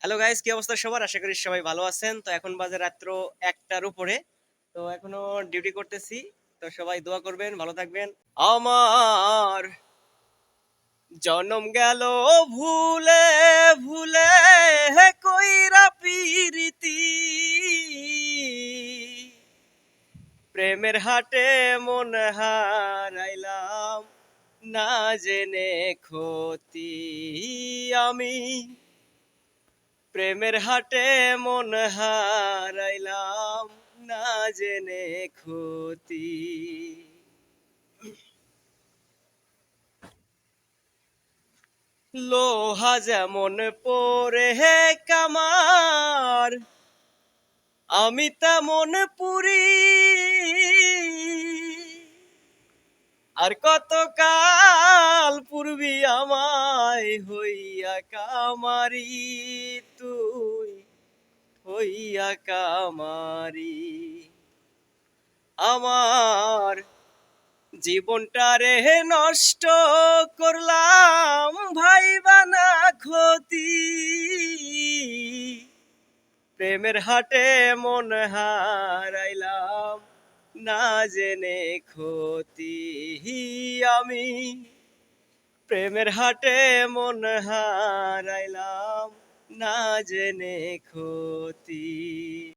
Hello guys, কি অবস্থা সবার? আশা করি সবাই ভালো আছেন। তো এখন বাজে রাত্র ১টার উপরে। তো এখনো ডিউটি করতেছি। তো সবাই দোয়া করবেন, ভালো থাকবেন। আমার জনম গেল ভুলে ভুলে কইরা পিরিতি, প্রেমের হাটে মন হারাইলাম না জেনে ক্ষতি আমি, প্রেমের হাটে মন হারাইলাম না জেনে ক্ষতি। লোহা যেমন পরে হে কামার, আমি তেমন পুরি, আর কত কাল পূর্বী আমায় হইয়া কামারি, তুই হইয়া কামারি। আমার জীবনটা রে নষ্ট করলাম ভাইবানা ক্ষতি, প্রেমের হাটে মন হারাইলাম না জেনে ক্ষতি আমি, প্রেমের হাটে মন হারাইলাম না জেনে ক্ষতি।